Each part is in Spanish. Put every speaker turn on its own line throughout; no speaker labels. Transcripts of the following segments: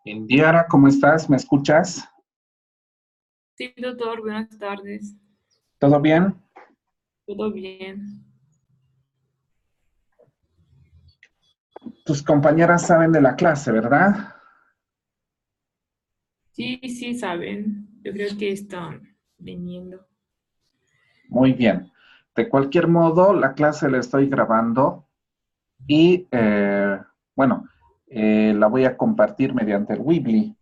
Indiara, ¿cómo estás? ¿Me escuchas?
Sí, doctor, buenas tardes.
¿Todo bien?
¿Todo bien?
Tus compañeras saben de la clase, ¿verdad?
Sí, sí, saben. Yo creo que están viniendo.
Muy bien. De cualquier modo, la clase la estoy grabando y, bueno, la voy a compartir mediante el Weebly.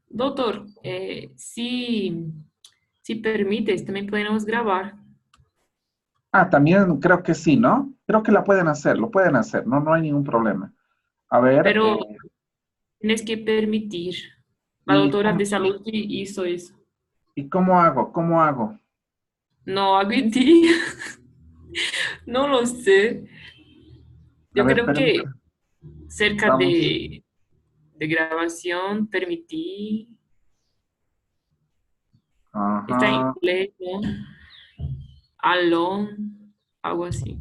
Doctor, si permites, también podemos grabar,
Ah, también creo que sí, ¿no? Creo que la pueden hacer, lo pueden hacer, no, no hay ningún problema. A ver,
pero tienes que permitir. La
¿y
doctora de
cómo,
salud sí hizo eso.
y cómo hago? ¿Cómo hago?
No, admití. No lo sé.
A
Yo
ver,
creo que
permítame.
cerca
Vamos.
de grabación permití. Está en
Ajá.
inglés, ¿no? Alone, algo así.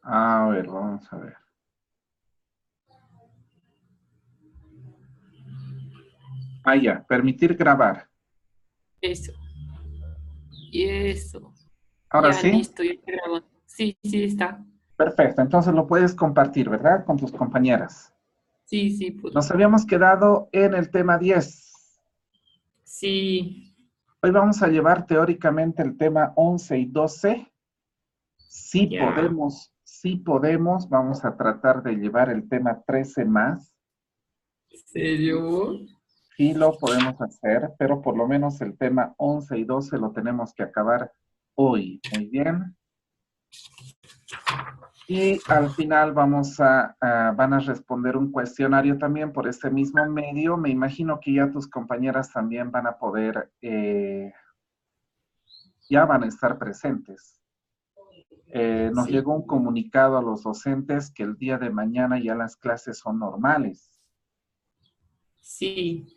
A ver, vamos a ver. Ah, ya, permitir grabar.
Eso. Y eso.
Ahora
Ya
sí.
listo, ya está grabando. Sí, sí está.
Perfecto, entonces lo puedes compartir, ¿verdad? Con tus compañeras.
Sí, sí, puedo.
Nos habíamos quedado en el tema 10.
Sí,
Hoy vamos a llevar teóricamente el tema 11 y 12.
ya.
Si podemos, vamos a tratar de llevar el tema 13 más.
¿En serio?
Sí lo podemos hacer, pero por lo menos el tema 11 y 12 lo tenemos que acabar hoy. Muy bien. Y al final van a responder un cuestionario también por este mismo medio. Me imagino que ya tus compañeras también van a poder, ya van a estar presentes. Nos
Sí,
llegó un comunicado a los docentes que el día de mañana ya las clases son normales.
sí,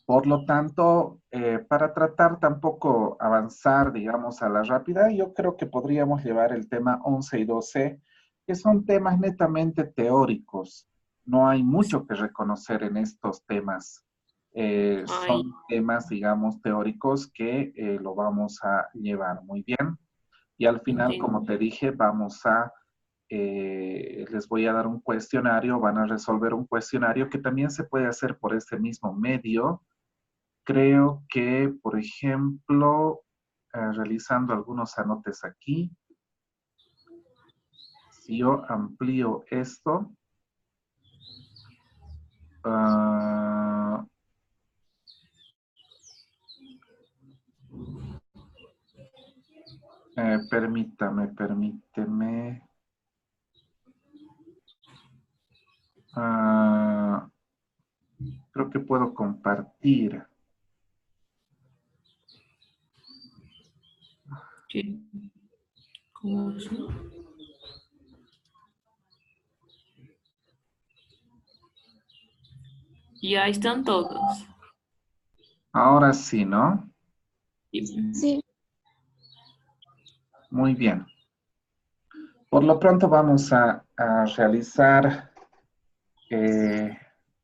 Por lo tanto, para tratar tampoco avanzar, digamos, a la rápida, yo creo que podríamos llevar el tema 11 y 12, que son temas netamente teóricos. No hay mucho que reconocer en estos temas.
ay,
Son temas, digamos, teóricos que lo vamos a llevar muy bien. Y al final, como te
entendí.
dije, les voy a dar un cuestionario, van a resolver un cuestionario que también se puede hacer por este mismo medio. Creo que, por ejemplo, realizando algunos anotes aquí, si yo amplío esto, ah, permíteme. ah, Creo que puedo compartir.
Sí, ¿cómo así? Y ahí están todos.
Ahora sí, ¿no?
Sí.
Muy bien. Por lo pronto vamos a realizar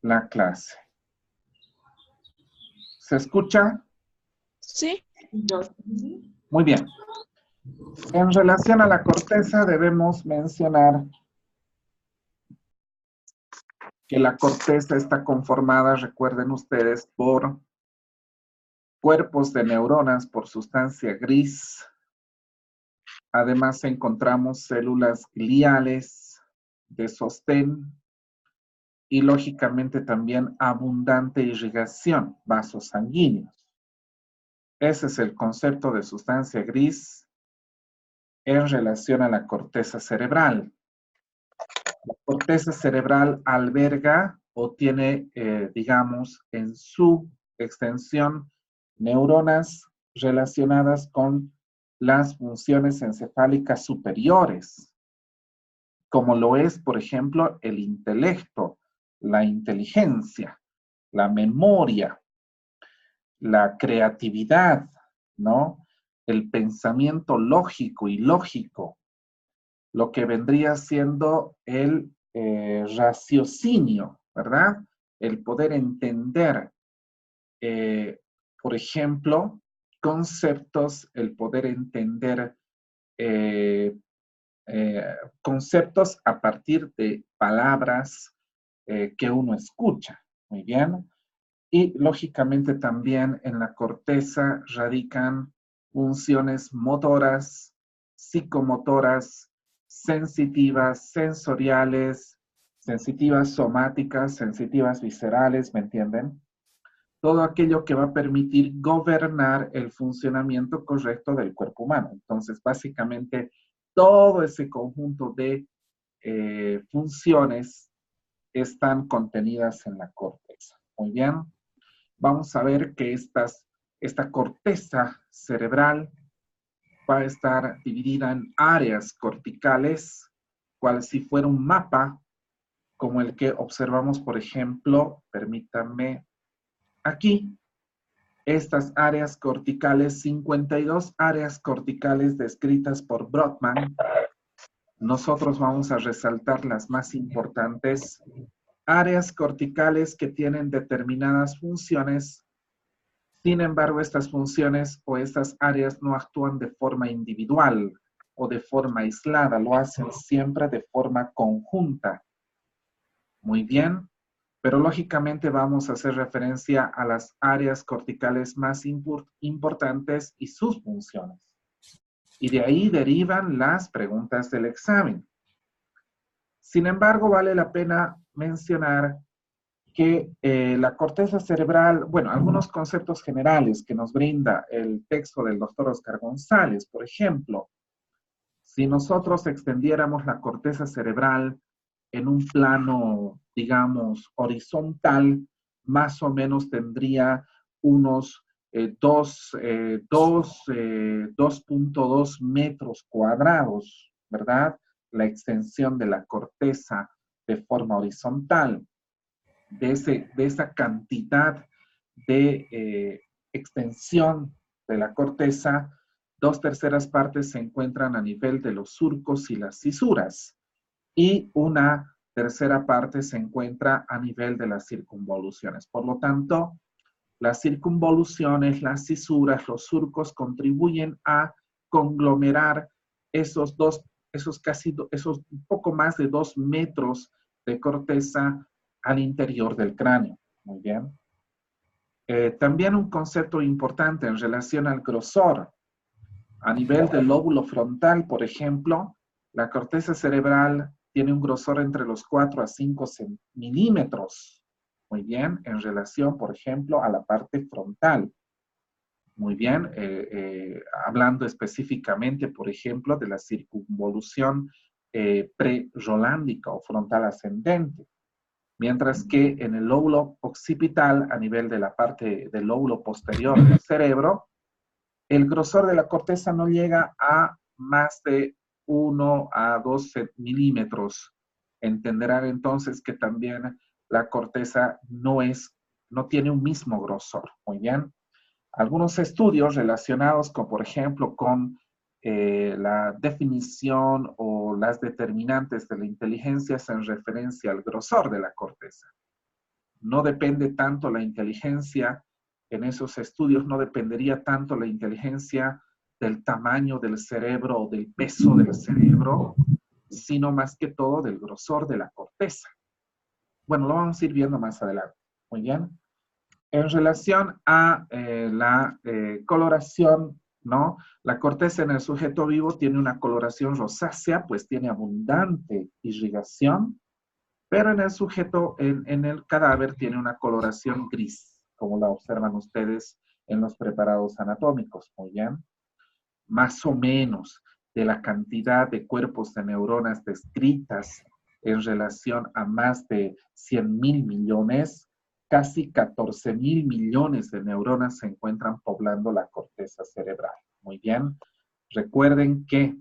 la clase. ¿Se escucha?
Sí,
Muy bien. En relación a la corteza debemos mencionar que la corteza está conformada, recuerden ustedes, por cuerpos de neuronas, por sustancia gris. Además encontramos células gliales de sostén y lógicamente también abundante irrigación, vasos sanguíneos. Ese es el concepto de sustancia gris en relación a la corteza cerebral. La corteza cerebral alberga o tiene, digamos, en su extensión neuronas relacionadas con las funciones encefálicas superiores, como lo es, por ejemplo, el intelecto, la inteligencia, la memoria, la creatividad, ¿no? El pensamiento lógico y lógico, lo que vendría siendo el raciocinio, ¿verdad? El poder entender, eh, por ejemplo, conceptos, el poder entender eh, conceptos a partir de palabras que uno escucha. Muy bien. Y lógicamente también en la corteza radican funciones motoras, psicomotoras, sensitivas, sensoriales, sensitivas somáticas, sensitivas viscerales, ¿me entienden? Todo aquello que va a permitir gobernar el funcionamiento correcto del cuerpo humano. Entonces, básicamente, todo ese conjunto de funciones están contenidas en la corteza. Muy bien. Vamos a ver que esta corteza cerebral va a estar dividida en áreas corticales, cual si fuera un mapa, como el que observamos, por ejemplo, permítanme aquí, estas áreas corticales, 52 áreas corticales descritas por Brodmann. Nosotros vamos a resaltar las más importantes áreas corticales que tienen determinadas funciones. Sin embargo, estas funciones o estas áreas no actúan de forma individual o de forma aislada, lo hacen siempre de forma conjunta. Muy bien, pero lógicamente vamos a hacer referencia a las áreas corticales más importantes y sus funciones. Y de ahí derivan las preguntas del examen. Sin embargo, vale la pena mencionar que la corteza cerebral, bueno, algunos conceptos generales que nos brinda el texto del doctor Oscar González, por ejemplo, si nosotros extendiéramos la corteza cerebral en un plano, digamos, horizontal, más o menos tendría unos 2.2 metros cuadrados, ¿verdad? La extensión de la corteza de forma horizontal. De esa cantidad de extensión de la corteza, 2/3 partes se encuentran a nivel de los surcos y las cisuras, y una tercera parte se encuentra a nivel de las circunvoluciones. Por lo tanto, las circunvoluciones, las cisuras, los surcos contribuyen a conglomerar esos un poco más de 2 metros de corteza al interior del cráneo. Muy bien. También un concepto importante en relación al grosor. A nivel del lóbulo frontal, por ejemplo, la corteza cerebral tiene un grosor entre los 4 a 5 milímetros. Muy bien, en relación, por ejemplo, a la parte frontal. Muy bien, hablando específicamente, por ejemplo, de la circunvolución pre-rolándica o frontal ascendente. Mientras que en el lóbulo occipital, a nivel de la parte del lóbulo posterior del cerebro, el grosor de la corteza no llega a más de 1 a 12 milímetros. Entenderán entonces que también la corteza no tiene un mismo grosor. Muy bien. Algunos estudios relacionados con, por ejemplo, con la definición o las determinantes de la inteligencia hacen referencia al grosor de la corteza. No depende tanto la inteligencia, en esos estudios no dependería tanto la inteligencia del tamaño del cerebro o del peso del cerebro, sino más que todo del grosor de la corteza. Bueno, lo vamos a ir viendo más adelante. Muy bien. En relación a la coloración, ¿no? La corteza en el sujeto vivo tiene una coloración rosácea, pues tiene abundante irrigación, pero en el sujeto, en el cadáver, tiene una coloración gris, como la observan ustedes en los preparados anatómicos. Muy bien. Más o menos de la cantidad de cuerpos de neuronas descritas en relación a más de 100.000 millones, casi 14.000 millones de neuronas se encuentran poblando la corteza cerebral. Muy bien. Recuerden que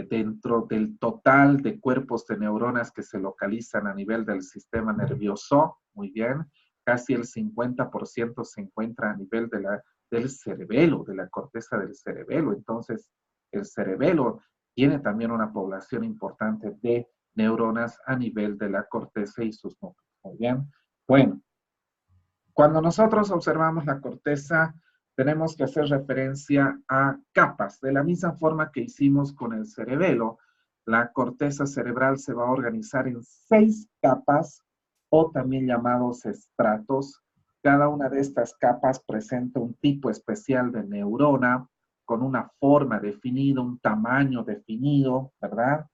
dentro del total de cuerpos de neuronas que se localizan a nivel del sistema nervioso, muy bien, casi el 50% se encuentra a nivel del cerebelo, de la corteza del cerebelo. Entonces, el cerebelo tiene también una población importante de neuronas a nivel de la corteza y sus núcleos. Muy bien. Bueno, cuando nosotros observamos la corteza, tenemos que hacer referencia a capas. De la misma forma que hicimos con el cerebelo, la corteza cerebral se va a organizar en 6 capas o también llamados estratos. Cada una de estas capas presenta un tipo especial de neurona con una forma definida, un tamaño definido, ¿verdad?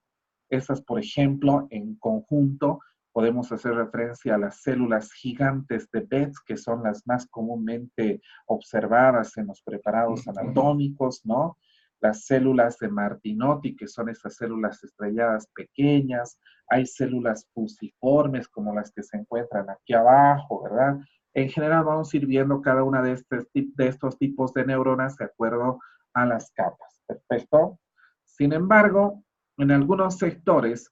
Esas, por ejemplo, en conjunto, podemos hacer referencia a las células gigantes de Betz, que son las más comúnmente observadas en los preparados anatómicos, ¿no? Las células de Martinotti, que son esas células estrelladas pequeñas. Hay células fusiformes, como las que se encuentran aquí abajo, ¿verdad? En general vamos a ir viendo cada una de estos tipos de neuronas de acuerdo a las capas. ¿Perfecto? Sin embargo, en algunos sectores,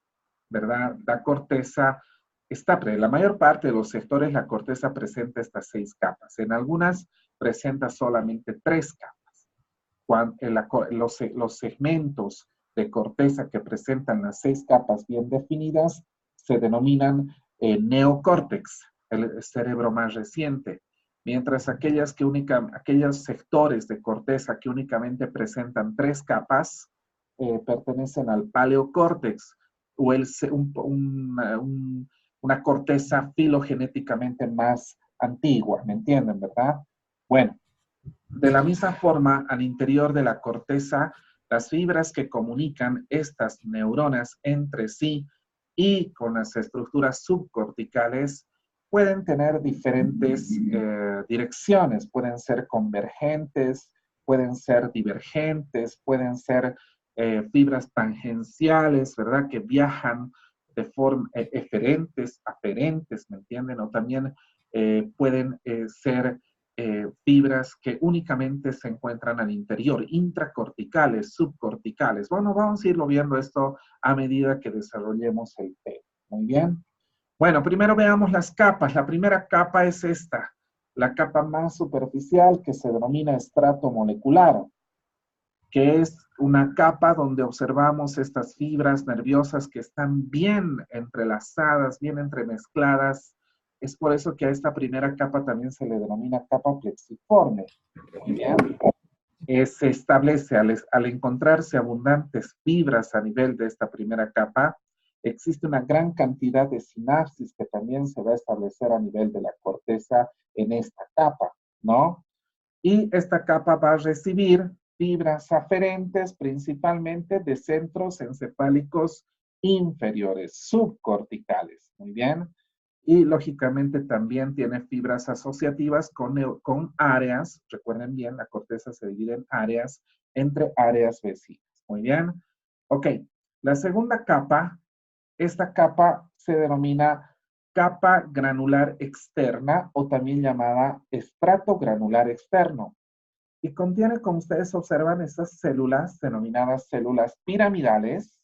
¿verdad? La corteza en la mayor parte de los sectores la corteza presenta estas 6 capas. En algunas presenta solamente 3 capas. Los segmentos de corteza que presentan las 6 capas bien definidas se denominan neocórtex, el cerebro más reciente. Mientras aquellos sectores de corteza que únicamente presentan 3 capas, pertenecen al paleocórtex o una corteza filogenéticamente más antigua, ¿me entienden, verdad? Bueno, de la misma forma, al interior de la corteza, las fibras que comunican estas neuronas entre sí y con las estructuras subcorticales pueden tener diferentes direcciones, pueden ser convergentes, pueden ser divergentes, pueden ser fibras tangenciales, ¿verdad? Que viajan de forma eferentes, aferentes, ¿me entienden? O también pueden ser fibras que únicamente se encuentran al interior, intracorticales, subcorticales. Bueno, vamos a irlo viendo esto a medida que desarrollemos el tema. Muy bien. Bueno, primero veamos las capas. La primera capa es esta, la capa más superficial que se denomina estrato molecular, que es una capa donde observamos estas fibras nerviosas que están bien entrelazadas, bien entremezcladas. Es por eso que a esta primera capa también se le denomina capa plexiforme. Muy bien. Se establece al encontrarse abundantes fibras a nivel de esta primera capa, existe una gran cantidad de sinapsis que también se va a establecer a nivel de la corteza en esta capa, ¿no? Y esta capa va a recibir fibras aferentes principalmente de centros encefálicos inferiores, subcorticales. Muy bien. Y lógicamente también tiene fibras asociativas con áreas, recuerden bien, la corteza se divide en áreas, entre áreas vecinas. Muy bien. Ok, la segunda capa, esta capa se denomina capa granular externa o también llamada estrato granular externo. Y contiene, como ustedes observan, esas células denominadas células piramidales,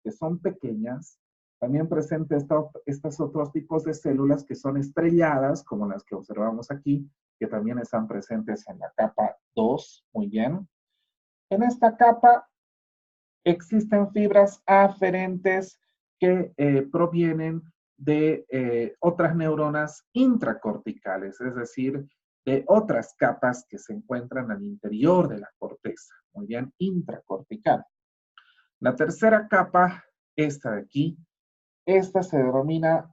que son pequeñas. También presenta estos otros tipos de células que son estrelladas, como las que observamos aquí, que también están presentes en la capa 2. Muy bien. En esta capa existen fibras aferentes que provienen de otras neuronas intracorticales, es decir, de otras capas que se encuentran al interior de la corteza. Muy bien, intracortical. La tercera capa, esta de aquí, Esta se denomina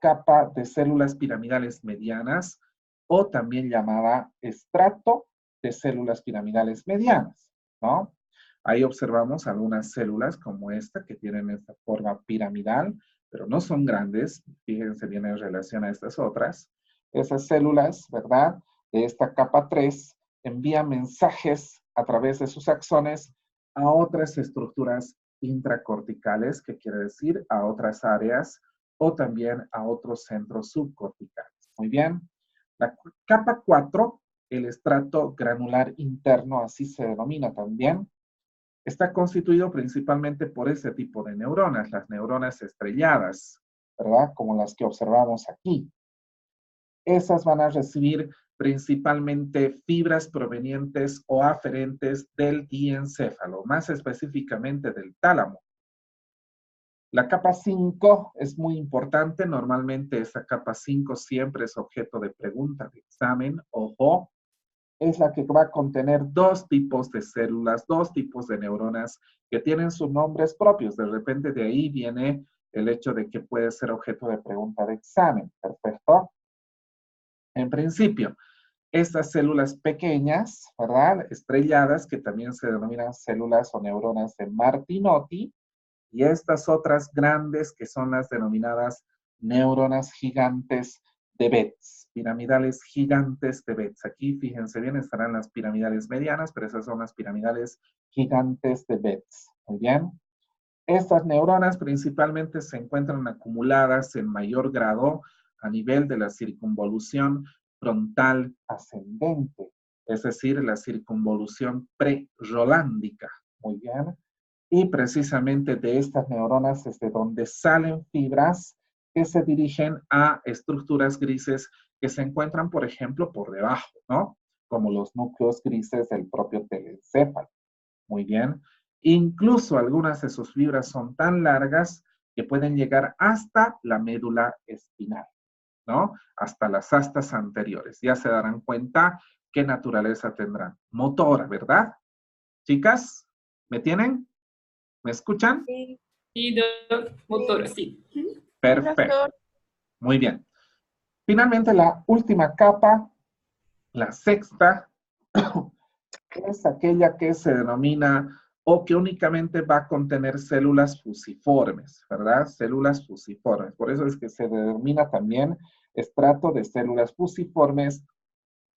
capa de células piramidales medianas o también llamada estrato de células piramidales medianas, ¿no? Ahí observamos algunas células como esta que tienen esta forma piramidal, pero no son grandes. Fíjense bien en relación a estas otras. Esas células, ¿verdad? De esta capa 3 envían mensajes a través de sus axones a otras estructuras intracorticales, que quiere decir a otras áreas o también a otros centros subcorticales. Muy bien. La capa 4, el estrato granular interno, así se denomina también, está constituido principalmente por ese tipo de neuronas, las neuronas estrelladas, ¿verdad? Como las que observamos aquí. Esas van a recibir principalmente fibras provenientes o aferentes del diencéfalo, más específicamente del tálamo. La capa 5 es muy importante. Normalmente esa capa 5 siempre es objeto de pregunta de examen. Ojo, es la que va a contener dos tipos de células, dos tipos de neuronas que tienen sus nombres propios. De repente de ahí viene el hecho de que puede ser objeto de pregunta de examen. Perfecto. En principio, estas células pequeñas, ¿verdad? Estrelladas, que también se denominan células o neuronas de Martinotti, y estas otras grandes que son las denominadas neuronas gigantes de Betz, piramidales gigantes de Betz. Aquí, fíjense bien, estarán las piramidales medianas, pero esas son las piramidales gigantes de Betz. Muy bien. Estas neuronas principalmente se encuentran acumuladas en mayor grado a nivel de la circunvolución frontal ascendente, es decir, la circunvolución pre-rolándica. Muy bien. Y precisamente de estas neuronas es de donde salen fibras que se dirigen a estructuras grises que se encuentran, por ejemplo, por debajo, ¿no? Como los núcleos grises del propio telencéfalo. Muy bien. Incluso algunas de sus fibras son tan largas que pueden llegar hasta la médula espinal, ¿no? Hasta las astas anteriores. Ya se darán cuenta qué naturaleza tendrán. Motora, ¿verdad? Chicas, ¿me tienen? ¿Me escuchan?
Sí,
Y dos motores, sí.
sí,
Perfecto.
doctor.
Muy bien. Finalmente, la última capa, la sexta, es aquella que se denomina o que únicamente va a contener células fusiformes, ¿verdad? Células fusiformes. Por eso es que se denomina también estrato de células fusiformes.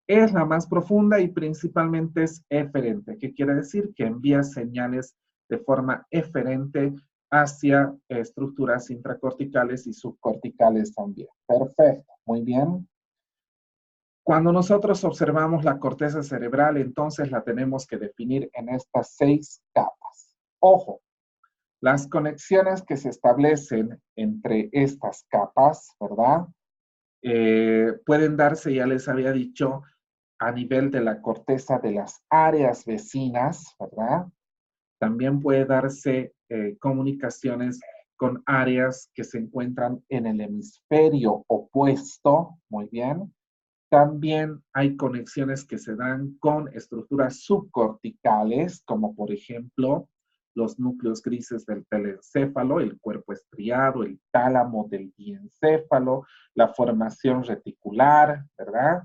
Es la más profunda y principalmente es eferente. ¿Qué quiere decir? Que envía señales de forma eferente hacia estructuras intracorticales y subcorticales también. Perfecto, muy bien. Cuando nosotros observamos la corteza cerebral, entonces la tenemos que definir en estas 6 capas. Ojo, las conexiones que se establecen entre estas capas, ¿verdad? Pueden darse, ya les había dicho, a nivel de la corteza de las áreas vecinas, ¿verdad? También puede darse comunicaciones con áreas que se encuentran en el hemisferio opuesto, muy bien. También hay conexiones que se dan con estructuras subcorticales, como por ejemplo los núcleos grises del telencéfalo, el cuerpo estriado, el tálamo del diencéfalo, la formación reticular, ¿verdad?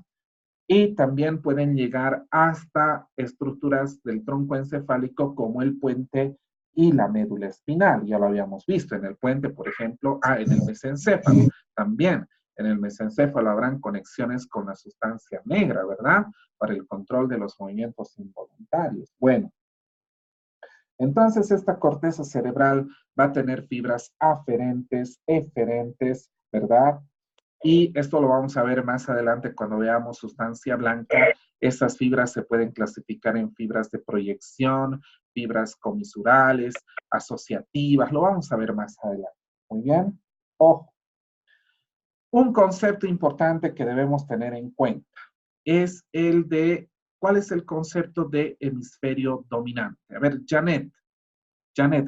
Y también pueden llegar hasta estructuras del tronco encefálico como el puente y la médula espinal. Ya lo habíamos visto en el puente, por ejemplo, en el mesencéfalo. También en el mesencéfalo habrán conexiones con la sustancia negra, ¿verdad? Para el control de los movimientos involuntarios. Bueno, entonces esta corteza cerebral va a tener fibras aferentes, eferentes, ¿verdad? Y esto lo vamos a ver más adelante cuando veamos sustancia blanca. Estas fibras se pueden clasificar en fibras de proyección, fibras comisurales, asociativas. Lo vamos a ver más adelante. Muy bien. Ojo. Un concepto importante que debemos tener en cuenta es el de, ¿cuál es el concepto de hemisferio dominante? A ver, Janet,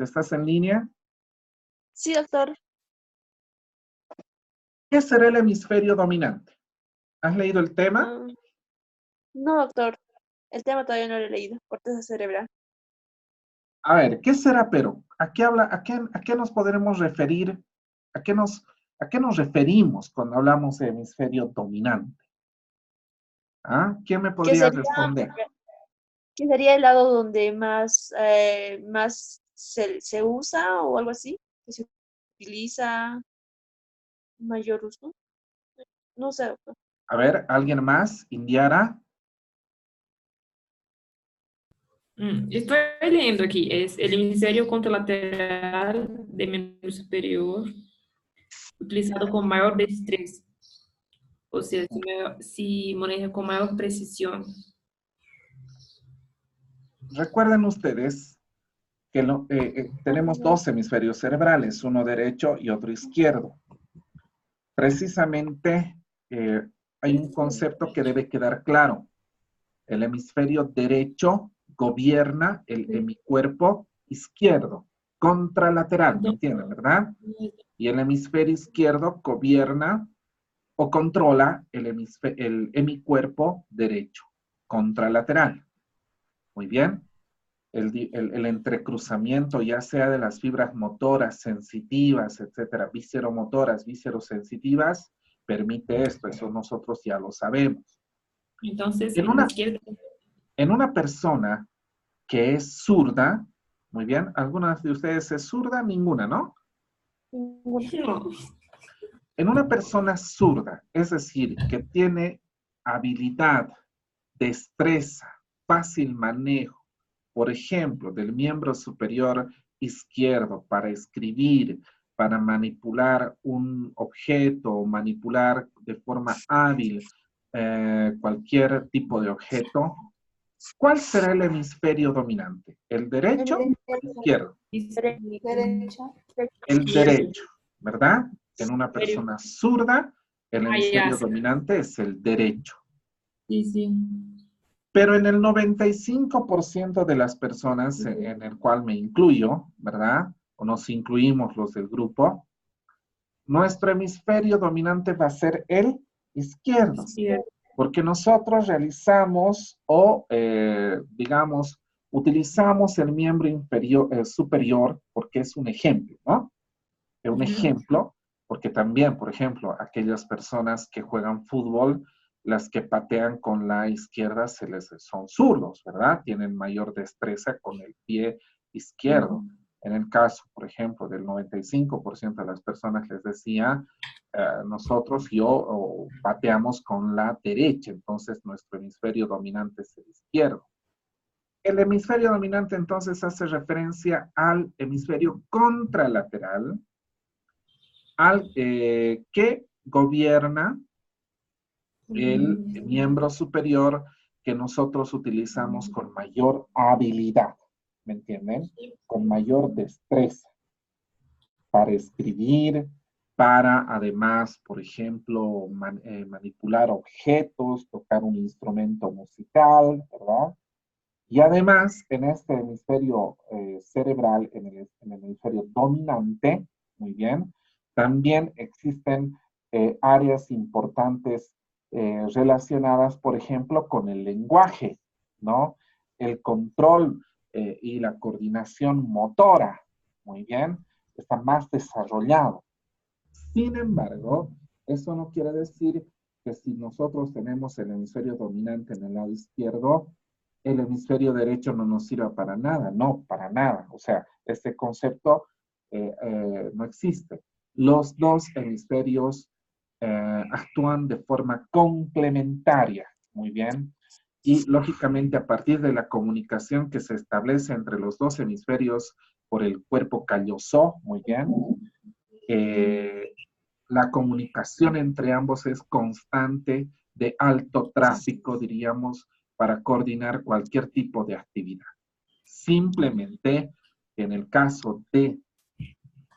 ¿estás en línea?
Sí, doctor.
¿Qué será el hemisferio dominante? ¿Has leído el tema?
Ah, no, doctor. El tema todavía no lo he leído. Corteza cerebral.
A ver, ¿qué será pero? ¿A qué habla, a qué nos podremos referir a qué nos referimos cuando hablamos de hemisferio dominante? ¿Ah? ¿Quién me
Que
podría
sería,
responder?
que sería el lado donde más se usa o algo así, que se utiliza mayor uso. No sé, doctor.
A ver, ¿alguien más? Indiara.
Estoy leyendo aquí, es el hemisferio contralateral de miembro superior, utilizado con mayor destreza, o sea, si maneja con mayor precisión.
Recuerden ustedes que tenemos dos hemisferios cerebrales, uno derecho y otro izquierdo. Precisamente hay un concepto que debe quedar claro. El hemisferio derecho gobierna el hemicuerpo izquierdo, contralateral, ¿me entienden, verdad? Y el hemisferio izquierdo gobierna o controla el hemicuerpo derecho, contralateral. Muy bien. El entrecruzamiento, ya sea de las fibras motoras, sensitivas, etcétera, visceromotoras, viscerosensitivas, permite esto. Eso nosotros ya lo sabemos.
Entonces,
En
en la
una,
izquierda.
en una persona que es zurda, muy bien, ¿algunas de ustedes es zurda? Ninguna, ¿no?
No.
En una persona zurda, es decir, que tiene habilidad, destreza, fácil manejo, por ejemplo, del miembro superior izquierdo para escribir, para manipular un objeto o manipular de forma hábil cualquier tipo de objeto, ¿cuál será el hemisferio dominante? ¿El derecho o el izquierdo?
Derecho.
El
Izquierdo.
derecho, ¿verdad? En una persona zurda, el
Ah, ya,
hemisferio
sí,
dominante es el derecho.
sí.
Pero en el 95% de las personas, en el cual me incluyo, ¿verdad? O nos incluimos los del grupo, nuestro hemisferio dominante va a ser el izquierdo,
Izquierdo.
porque nosotros realizamos o, digamos, utilizamos el miembro superior porque es un ejemplo, ¿no? Es un ejemplo, porque también, por ejemplo, aquellas personas que juegan fútbol, las que patean con la izquierda son zurdos, ¿verdad? Tienen mayor destreza con el pie izquierdo. En el caso, por ejemplo, del 95% de las personas les decía, yo pateamos con la derecha, entonces nuestro hemisferio dominante es el izquierdo. El hemisferio dominante entonces hace referencia al hemisferio contralateral, que gobierna el miembro superior que nosotros utilizamos con mayor habilidad, ¿me entienden? Con mayor destreza para escribir, para además, por ejemplo, manipular objetos, tocar un instrumento musical, ¿verdad? Y además, en este hemisferio cerebral, en el hemisferio dominante, muy bien, también existen áreas importantes relacionadas, por ejemplo, con el lenguaje, ¿no? El control y la coordinación motora, muy bien, está más desarrollado. Sin embargo, eso no quiere decir que si nosotros tenemos el hemisferio dominante en el lado izquierdo, el hemisferio derecho no nos sirva para nada, no, para nada. O sea, este concepto no existe. Los dos hemisferios actúan de forma complementaria, muy bien. Y lógicamente a partir de la comunicación que se establece entre los dos hemisferios por el cuerpo calloso, muy bien, eh, la comunicación entre ambos es constante, de alto tráfico, diríamos, para coordinar cualquier tipo de actividad. Simplemente, en el caso de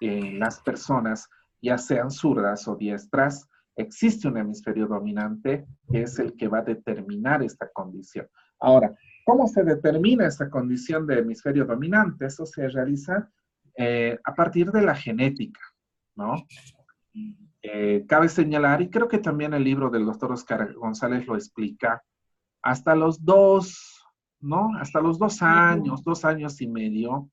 las personas, ya sean zurdas o diestras, existe un hemisferio dominante que es el que va a determinar esta condición. Ahora, ¿cómo se determina esta condición de hemisferio dominante? Eso se realiza a partir de la genética, ¿no? Cabe señalar, y creo que también el libro del doctor Oscar González lo explica, hasta los 2, ¿no? Hasta los 2 años, 2 años y medio,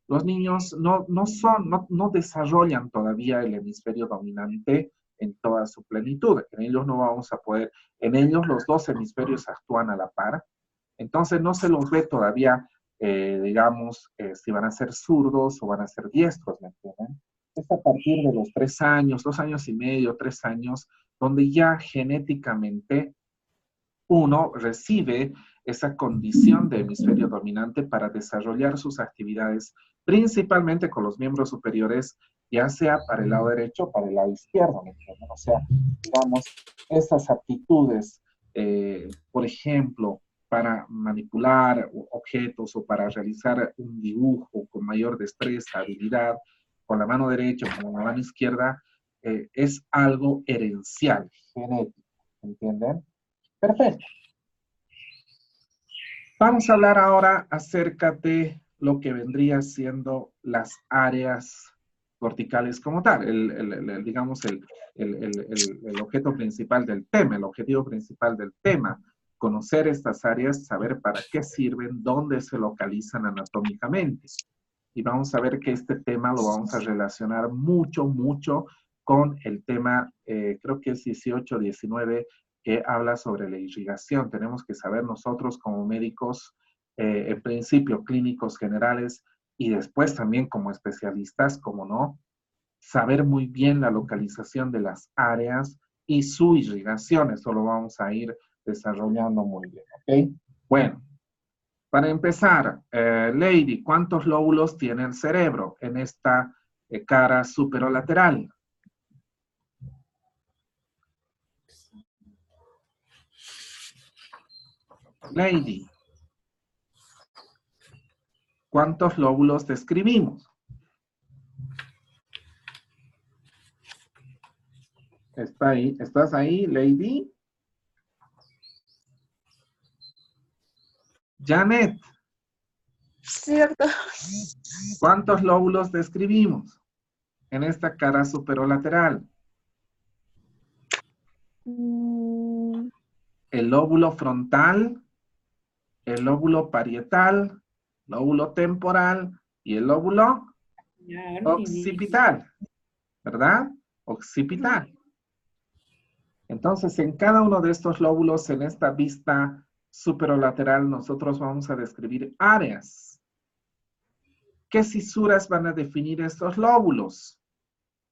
Los niños no desarrollan todavía el hemisferio dominante en toda su plenitud. En ellos no vamos a poder, en ellos los dos hemisferios actúan a la par, entonces no se los ve todavía, digamos, si van a ser zurdos o van a ser diestros, ¿me entienden? Es a partir de los 3 años, 2 años y medio, 3 años, donde ya genéticamente uno recibe esa condición de hemisferio dominante para desarrollar sus actividades, principalmente con los miembros superiores, ya sea para el lado derecho o para el lado izquierdo, ¿me entienden? O sea, digamos, esas aptitudes, por ejemplo, para manipular objetos o para realizar un dibujo con mayor destreza, habilidad, con la mano derecha o con la mano izquierda, es algo herencial, genético, ¿entienden? Perfecto. Vamos a hablar ahora acerca de lo que vendría siendo las áreas corticales como tal, digamos, el objeto principal del tema, el objetivo principal del tema, conocer estas áreas, saber para qué sirven, dónde se localizan anatómicamente. Y vamos a ver que este tema lo vamos a relacionar mucho con el tema, creo que es 18, 19, que habla sobre la irrigación. Tenemos que saber nosotros como médicos, en principio clínicos generales y después también como especialistas, como no, saber muy bien la localización de las áreas y su irrigación. Eso lo vamos a ir desarrollando muy bien, ¿ok? Bueno, para empezar, Lady, ¿cuántos lóbulos tiene el cerebro en esta cara superolateral? Lady, ¿cuántos lóbulos describimos? ¿Está ahí? ¿Estás ahí, Lady? Janet,
Cierto.
¿cuántos lóbulos describimos en esta cara superolateral?
Mm,
El lóbulo frontal, el lóbulo parietal, lóbulo temporal y el lóbulo
Ya, entendí.
occipital, ¿verdad? Occipital. Entonces, en cada uno de estos lóbulos, en esta vista superolateral, nosotros vamos a describir áreas. ¿Qué cisuras van a definir estos lóbulos?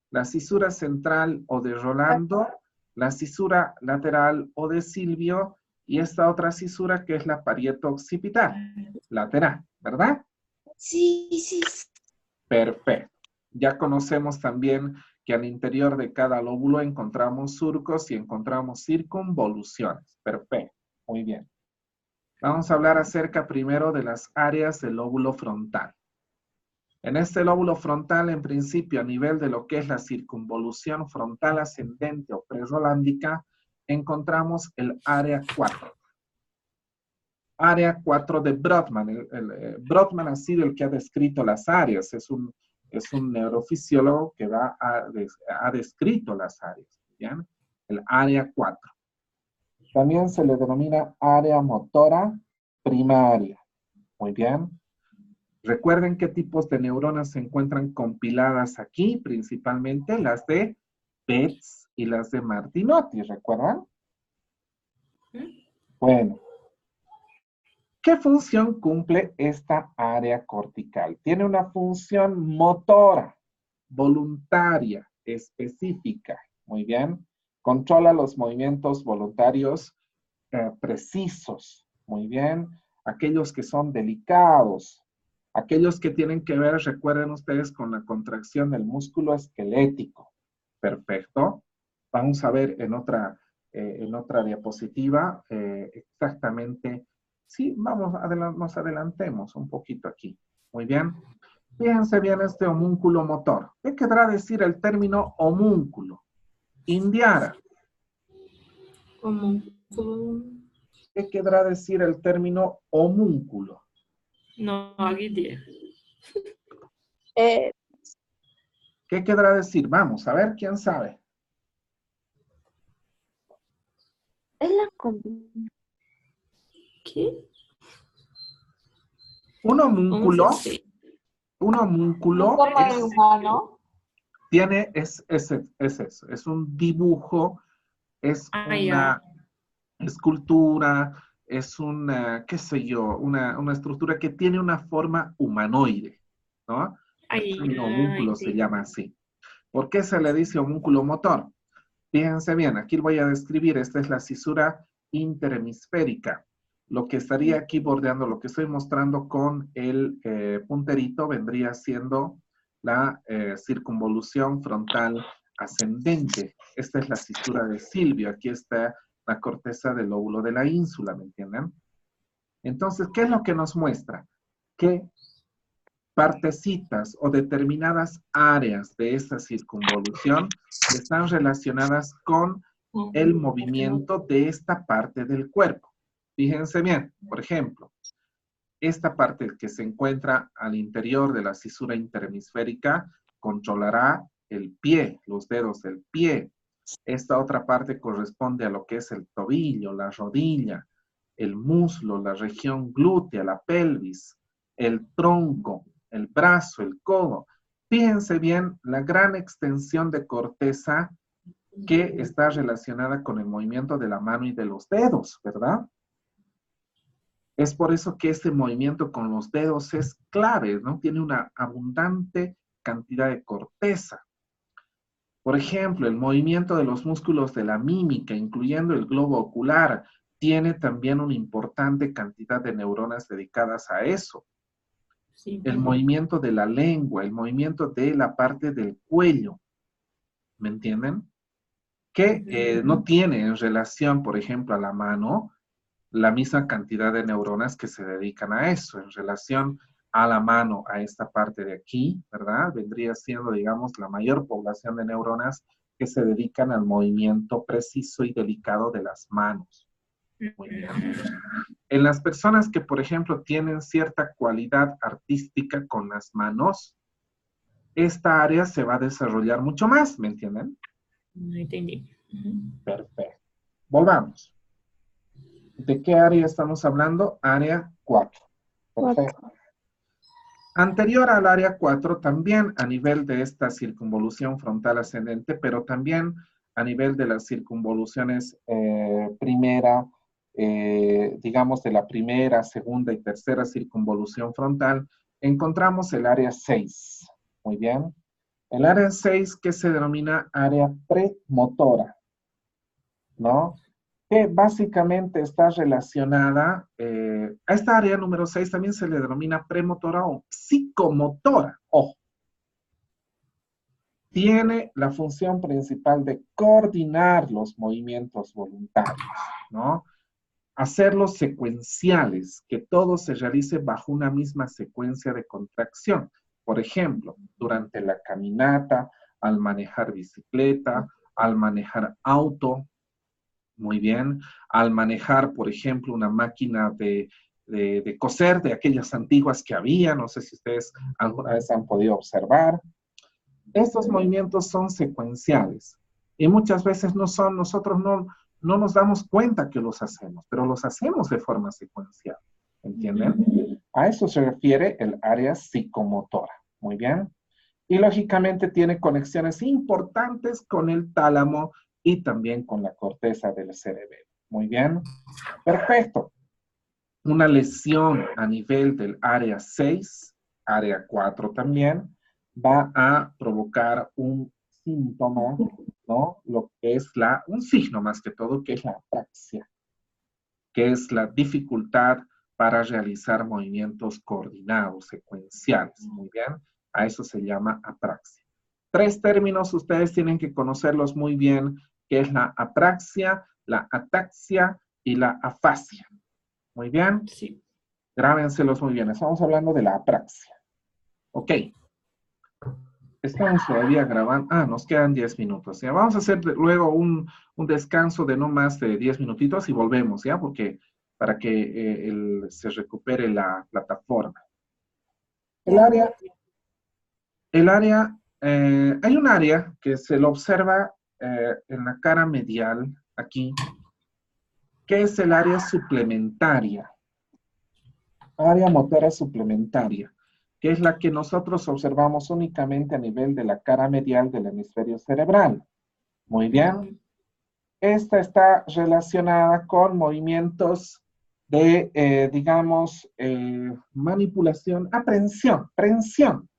La cisura central o de Rolando, la cisura lateral o de Silvio, y esta otra cisura que es la parieto occipital, lateral, ¿verdad?
sí, sí.
Perfecto. Ya conocemos también que al interior de cada lóbulo encontramos surcos y encontramos circunvoluciones. Perfecto. Muy bien. Vamos a hablar acerca primero de las áreas del lóbulo frontal. En este lóbulo frontal, en principio, a nivel de lo que es la circunvolución frontal ascendente o prerolándica, encontramos el área 4. Área 4 de Brodmann. Brodmann ha sido el que ha descrito las áreas. Es un neurofisiólogo que ha descrito las áreas. ¿Bien? El área 4. También se le denomina área motora primaria. Muy bien. Recuerden qué tipos de neuronas se encuentran compiladas aquí, principalmente las de Betz y las de Martinotti, ¿recuerdan? Bueno, ¿qué función cumple esta área cortical? Tiene una función motora, voluntaria, específica. Muy bien. Controla los movimientos voluntarios precisos. Muy bien. Aquellos que son delicados. Aquellos que tienen que ver, recuerden ustedes, con la contracción del músculo esquelético. Perfecto. Vamos a ver en otra diapositiva exactamente. Sí, nos adelantemos un poquito aquí. Muy bien. Fíjense bien este homúnculo motor. ¿Qué querrá decir el término homúnculo? Indiara.
Homúnculo.
¿Qué querrá decir el término homúnculo?
No, idea.
Eh,
¿Qué querrá decir? Vamos, a ver, ¿quién sabe?
es la combinación.
¿Qué?
Un
¿Cómo se
homúnculo,
hace?
un homúnculo
forma de humano.
es eso, es un dibujo, es
Ah,
una
ya.
escultura, es una, qué sé yo, una estructura que tiene una forma humanoide, ¿no?
Ah,
El término
ya,
homúnculo se llama
entendi.
así. ¿Por qué se le dice homúnculo motor? Fíjense bien, aquí voy a describir, esta es la cisura interhemisférica. Lo que estaría aquí bordeando, lo que estoy mostrando con el punterito, vendría siendo la circunvolución frontal ascendente. Esta es la cisura de Silvio, aquí está la corteza del lóbulo de la ínsula, ¿me entienden? Entonces, ¿qué es lo que nos muestra? Que partecitas o determinadas áreas de esta circunvolución están relacionadas con el movimiento de esta parte del cuerpo. Fíjense bien, por ejemplo, esta parte que se encuentra al interior de la cisura interhemisférica controlará el pie, los dedos del pie. Esta otra parte corresponde a lo que es el tobillo, la rodilla, el muslo, la región glútea, la pelvis, el tronco, el brazo, el codo. Fíjense bien la gran extensión de corteza que está relacionada con el movimiento de la mano y de los dedos, ¿verdad? Es por eso que este movimiento con los dedos es clave, ¿no? Tiene una abundante cantidad de corteza. Por ejemplo, el movimiento de los músculos de la mímica, incluyendo el globo ocular, tiene también una importante cantidad de neuronas dedicadas a eso.
Sí.
El movimiento de la lengua, el movimiento de la parte del cuello, ¿me entienden? Que no tiene en relación, por ejemplo, a la mano, la misma cantidad de neuronas que se dedican a eso, en relación a la mano, a esta parte de aquí, ¿verdad? Vendría siendo, digamos, la mayor población de neuronas que se dedican al movimiento preciso y delicado de las manos. Muy bien. En las personas que, por ejemplo, tienen cierta cualidad artística con las manos, esta área se va a desarrollar mucho más, ¿me entienden?
No entendí.
Perfecto. Volvamos. ¿De qué área estamos hablando? Área 4. Perfecto. Anterior al área 4, también a nivel de esta circunvolución frontal ascendente, pero también a nivel de las circunvoluciones primera, digamos de la primera, segunda y tercera circunvolución frontal, encontramos el área 6. Muy bien. El área 6 que se denomina área premotora, ¿no? Que básicamente está relacionada, a esta área número 6 también se le denomina premotora o psicomotora. Ojo, tiene la función principal de coordinar los movimientos voluntarios, ¿no? Hacerlos secuenciales, que todo se realice bajo una misma secuencia de contracción. Por ejemplo, durante la caminata, al manejar bicicleta, al manejar auto, muy bien, al manejar, por ejemplo, una máquina de coser, de aquellas antiguas que había, no sé si ustedes alguna vez han podido observar. Estos movimientos son secuenciales y muchas veces nosotros no nos damos cuenta que los hacemos, pero los hacemos de forma secuencial, ¿entienden? A eso se refiere el área psicomotora, muy bien. Y lógicamente tiene conexiones importantes con el tálamo y también con la corteza del cerebelo. Muy bien, perfecto. Una lesión a nivel del área 6, área 4 también, va a provocar un síntoma, ¿no? Lo que es un signo más que todo, que es la apraxia, que es la dificultad para realizar movimientos coordinados, secuenciales. Muy bien, a eso se llama apraxia. 3 términos ustedes tienen que conocerlos muy bien, que es la apraxia, la ataxia y la afasia. Muy bien.
Sí.
Grábenselos muy bien. Estamos hablando de la apraxia. Ok. Estamos todavía grabando. Nos quedan 10 minutos. ¿Ya? Vamos a hacer luego un descanso de no más de 10 minutitos y volvemos, ¿ya? Porque para que se recupere la plataforma. El área, hay un área que se lo observa en la cara medial, aquí, que es el área suplementaria. Área motora suplementaria, que es la que nosotros observamos únicamente a nivel de la cara medial del hemisferio cerebral. Muy bien. Esta está relacionada con movimientos de, digamos, manipulación, prensión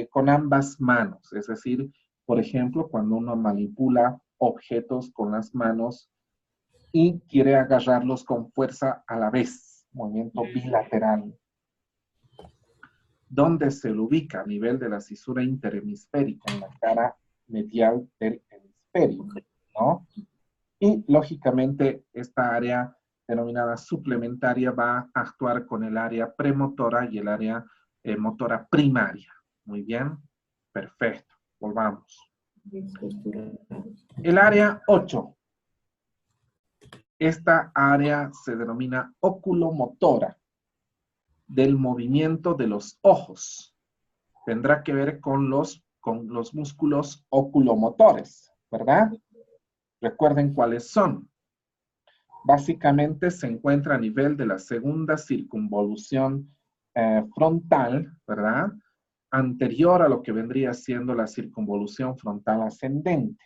con ambas manos. Es decir, por ejemplo, cuando uno manipula objetos con las manos y quiere agarrarlos con fuerza a la vez, movimiento bilateral. ¿Dónde se lo ubica? A nivel de la cisura interhemisférica, en la cara medial del hemisferio, ¿no? Y, lógicamente, esta área denominada suplementaria va a actuar con el área premotora y el área motora primaria. Muy bien, perfecto, volvamos. El área 8. Esta área se denomina oculomotora, del movimiento de los ojos. Tendrá que ver con los músculos oculomotores, ¿verdad? Recuerden cuáles son. Básicamente se encuentra a nivel de la segunda circunvolución frontal, ¿verdad? Anterior a lo que vendría siendo la circunvolución frontal ascendente.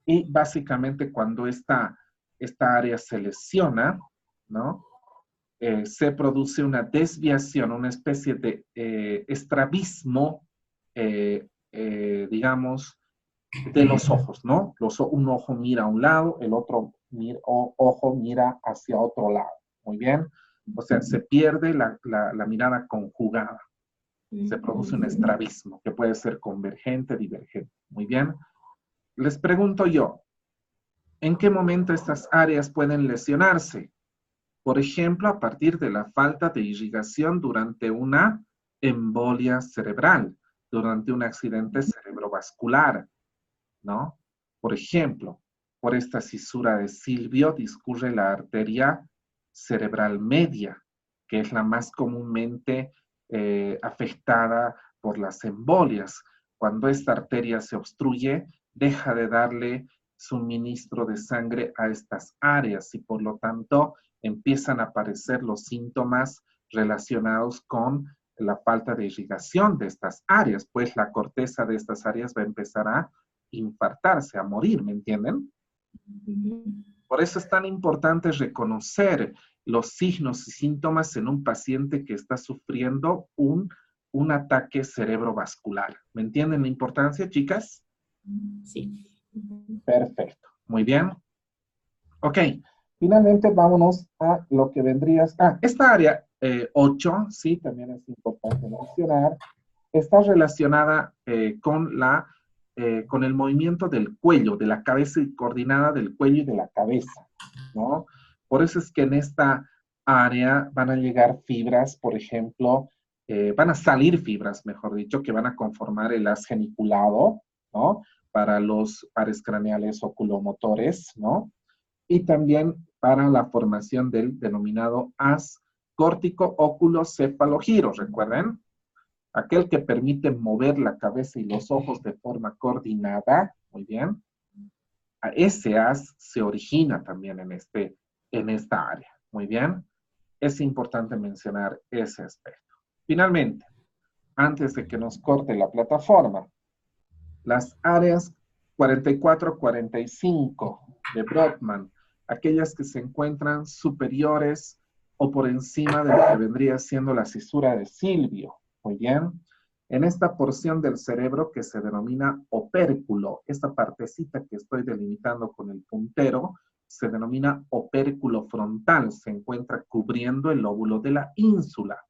Y básicamente cuando esta área se lesiona, ¿no? Se produce una desviación, una especie de estrabismo, digamos, de los ojos, ¿no? Un ojo mira a un lado, el otro ojo mira hacia otro lado. Muy bien. O sea, se pierde la mirada conjugada. Se produce un estrabismo que puede ser convergente, divergente. Muy bien. Les pregunto yo, ¿en qué momento estas áreas pueden lesionarse? Por ejemplo, a partir de la falta de irrigación durante una embolia cerebral, durante un accidente cerebrovascular, ¿no? Por ejemplo, por esta cisura de Silvio discurre la arteria cerebral media, que es la más comúnmente afectada por las embolias. Cuando esta arteria se obstruye, deja de darle suministro de sangre a estas áreas y por lo tanto empiezan a aparecer los síntomas relacionados con la falta de irrigación de estas áreas, pues la corteza de estas áreas va a empezar a infartarse, a morir, ¿me entienden? Por eso es tan importante reconocer los signos y síntomas en un paciente que está sufriendo un ataque cerebrovascular. ¿Me entienden la importancia, chicas?
Sí.
Perfecto. Muy bien. Ok. Finalmente, vámonos a lo que vendría... esta área 8, sí, también es importante mencionar, está relacionada con el movimiento del cuello, de la cabeza y coordinada del cuello y de la cabeza, ¿no? Por eso es que en esta área van a llegar fibras, por ejemplo, van a salir fibras, mejor dicho, que van a conformar el haz geniculado, ¿no? Para los pares craneales oculomotores, ¿no? Y también para la formación del denominado haz córtico-óculo-cefalogiro, ¿recuerden? Aquel que permite mover la cabeza y los ojos de forma coordinada, muy bien. Ese haz se origina también en esta área, muy bien. Es importante mencionar ese aspecto. Finalmente, antes de que nos corte la plataforma, las áreas 44-45 de Brodmann, aquellas que se encuentran superiores o por encima de lo que vendría siendo la cisura de Silvio. Muy bien. En esta porción del cerebro que se denomina opérculo, esta partecita que estoy delimitando con el puntero, se denomina opérculo frontal, se encuentra cubriendo el lóbulo de la ínsula.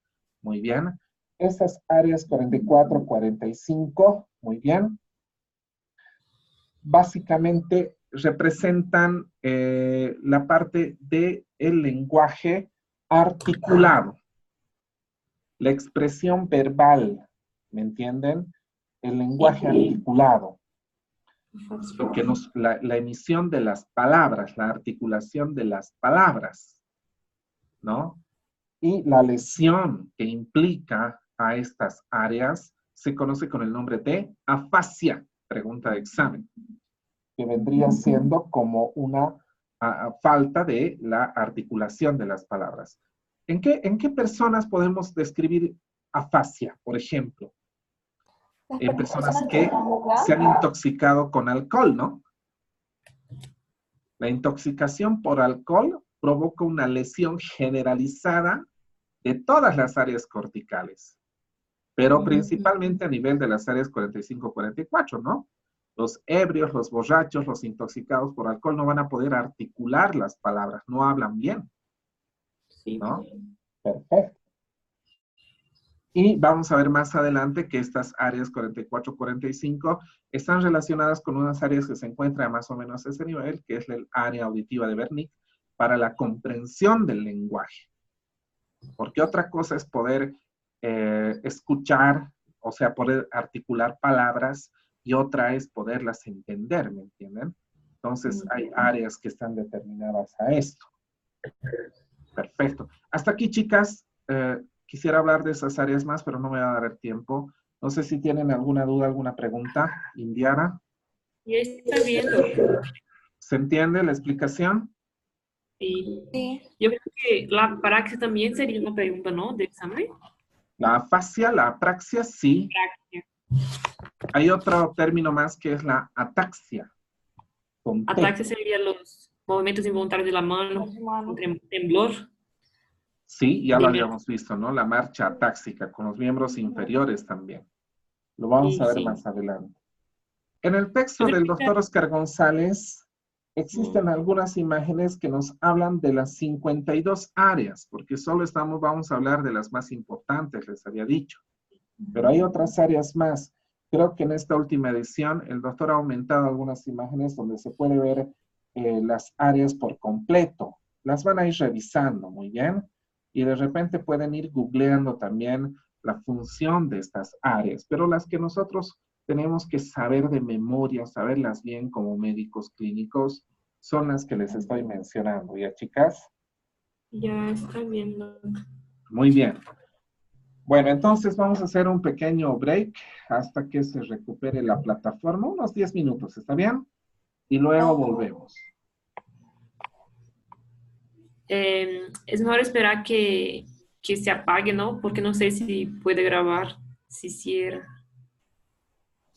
Muy bien. Esas áreas 44-45, muy bien, básicamente representan la parte del lenguaje articulado, la expresión verbal, ¿me entienden? El lenguaje articulado, lo que la emisión de las palabras, la articulación de las palabras, ¿no? Y la lesión que implica a estas áreas se conoce con el nombre de afasia, pregunta de examen, que vendría siendo como una falta de la articulación de las palabras. en qué personas podemos describir afasia, por ejemplo? En personas que se han intoxicado con alcohol, ¿no? La intoxicación por alcohol provoca una lesión generalizada de todas las áreas corticales, pero principalmente a nivel de las áreas 45-44, ¿no? Los ebrios, los borrachos, los intoxicados por alcohol no van a poder articular las palabras, no hablan bien,
Sí.
¿no? Perfecto. Y vamos a ver más adelante que estas áreas 44-45 están relacionadas con unas áreas que se encuentran a más o menos ese nivel, que es el área auditiva de Wernicke, para la comprensión del lenguaje. Porque otra cosa es poder escuchar, o sea, poder articular palabras, y otra es poderlas entender, ¿me entienden? Entonces hay áreas que están determinadas a esto. Perfecto. Hasta aquí, chicas. Quisiera hablar de esas áreas más, pero no me va a dar el tiempo. No sé si tienen alguna duda, alguna pregunta. Indiana.
Ya está viendo.
¿Se entiende la explicación?
Sí.
Sí.
Yo creo que la praxis también sería una pregunta, ¿no? De examen.
La afasia, la apraxia, sí.
Praxia.
Hay otro término más que es la ataxia. Con T.
Ataxia sería los movimientos involuntarios de la mano, con temblor.
Sí, ya lo
Dime.
habíamos visto, ¿no? La marcha atáxica con los miembros inferiores también. Lo vamos
Sí,
a ver
sí.
más adelante. En el texto del doctor Oscar González existen algunas imágenes que nos hablan de las 52 áreas, porque solo vamos a hablar de las más importantes, les había dicho. Pero hay otras áreas más. Creo que en esta última edición el doctor ha aumentado algunas imágenes donde se puede ver las áreas por completo. Las van a ir revisando, muy bien. Y de repente pueden ir googleando también la función de estas áreas. Pero las que nosotros tenemos que saber de memoria, saberlas bien como médicos clínicos, son las que les estoy mencionando. ¿Ya, chicas?
Ya está viendo.
Muy bien. Bueno, entonces vamos a hacer un pequeño break hasta que se recupere la plataforma, unos 10 minutos, ¿está bien? Y luego volvemos.
Es mejor esperar que se apague, ¿no? Porque no sé si puede grabar, si cierra.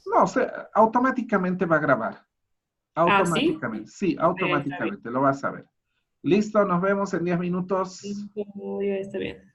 No, automáticamente va a grabar.
Ah, ¿sí?
Automáticamente, sí,
Está bien.
automáticamente, lo vas a ver. Listo, nos vemos en 10 minutos.
Ya está bien.